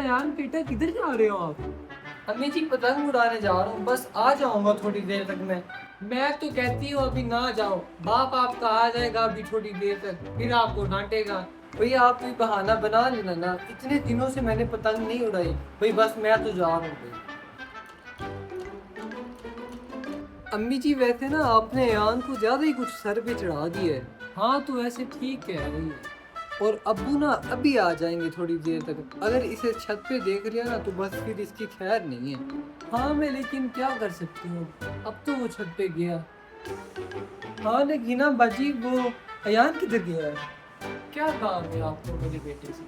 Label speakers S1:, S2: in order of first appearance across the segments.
S1: यार बेटा किधर जा रहे हो आप?
S2: अम्मी जी पतंग उड़ाने जा रहा हूँ, बस आ जाऊंगा थोड़ी देर तक
S1: मैं तो कहती हूँ अभी ना जाओ, बाप आपका आ जाएगा अभी थोड़ी देर तक, फिर आपको डांटेगा।
S2: भैया आप कोई बहाना बना लेना ना, इतने दिनों से मैंने पतंग नहीं उड़ाई भाई, बस मैं तो जा रहा हूँ भाई। अम्मी जी वैसे ना आपने यान को ज्यादा ही कुछ सर पे चढ़ा दिया है।
S1: हाँ तो वैसे ठीक है रही है।
S2: और अब्बू ना अभी आ जाएंगे थोड़ी देर तक, अगर इसे छत पे देख लिया ना तो बस फिर इसकी खैर नहीं है।
S1: हाँ मैं लेकिन क्या कर सकती हूँ, अब तो वो छत पे गया।
S2: हाँ लेकिन ना बाजी वो अयान किधर गया है?
S1: क्या काम है आपको मेरे बेटे से?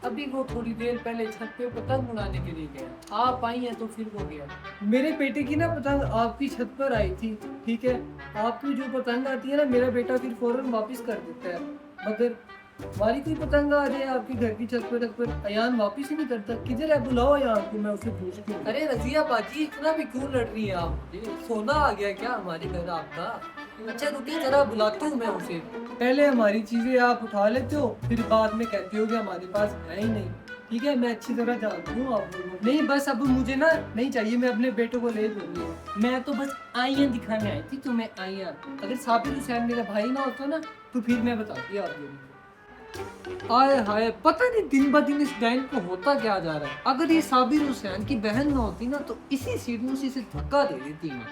S1: अभी वो थोड़ी देर पहले छत पे पतंग उड़ाने के लिए गया, आप आई हैं तो फिर वो गया।
S2: मेरे बेटे की ना पतंग आपकी छत पर आई थी, ठीक है, आपकी जो पतंग आती है ना मेरा बेटा फिर फौरन वापस कर देता है, मगर हमारी कोई पतंग आ जाए आपकी घर की छत पर अयान वापस ही नहीं करता। किधर है? बुलाओ अयान को, मैं उसे पूछती हूँ।
S1: अरे रजिया बाजी इतना भी क्यों लड़ रही है आप? सोना आ गया क्या हमारे घर आपका? अच्छा रुकिए जरा बुलाता हूँ मैं उसे।
S2: पहले हमारी चीजें आप उठा लेते हो, फिर बाद में कहते हो कि हमारे पास है ही नहीं। ठीक है, मैं अच्छी तरह जानती हूँ आप लोगों। नहीं बस अब मुझे ना नहीं चाहिए, मैं अपने बेटे को ले लूंगी।
S1: मैं तो बस आइयां दिखाने आई थी तुम्हें, आइयां।
S2: अगर साबिर हुसैन मेरा भाई ना होता ना तो फिर मैं बताती आप लोगों को। आए हाय, पता नहीं दिन ब दिन इस डैन को होता क्या जा रहा है। अगर ये साबिर हुसैन की बहन ना होती ना तो इसी सीढ़ियों से इसे धक्का दे देती मैं।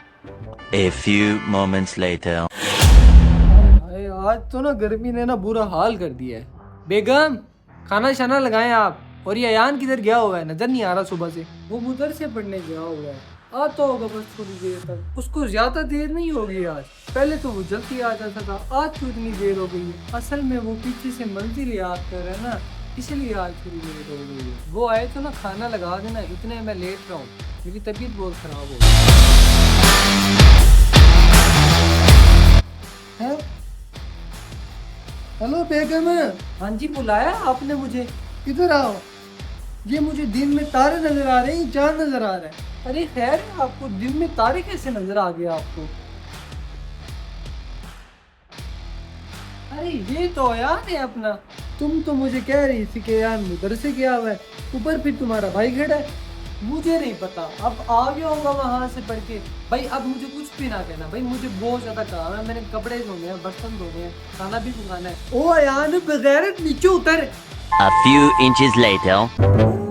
S3: A few moments later.
S2: हाय, आज तो ना गर्मी ने ना बुरा हाल कर दिया है। बेगम खाना शाना लगाएं आप। और ये अयान किधर गया हुआ है, नजर नहीं आ रहा सुबह से। वो मदरसे पढ़ने गया हुआ है, आता होगा बस थोड़ी देर तक। उसको ज्यादा देर नहीं होगी आज, पहले तो वो जल्दी आ जाता था, आज तो इतनी देर हो गई है। असल में वो पीछे से मंजिल याद कर रहा है ना, इसलिए आज थोड़ी लेट हो गई है। वो आए तो ना खाना लगा देना, इतने मैं लेट रहा हूँ, मेरी तबीयत बहुत खराब हो गई है। हेलो बेगम। हाँ जी बुलाया आपने मुझे? किधर आओ, ये मुझे दिन में तारे नजर आ रहे हैं, चांद नजर आ रहा है। अरे खैर आपको दिन में तारे कैसे नजर आ गया आपको? अरे ये तो यार है अपना। तुम तो मुझे कह रही थी कि यार मदरसे गया हुआ है, ऊपर फिर तुम्हारा भाई खड़ा है। मुझे नहीं पता, अब आ गया होगा वहां से पढ़ के। भाई अब मुझे कुछ भी ना कहना भाई, मुझे बहुत ज्यादा काम है, मैंने कपड़े धोने हैं, बर्तन धोने हैं, खाना भी पकाना है। ओ यार बगैरत नीचे उतर।
S3: A few inches later.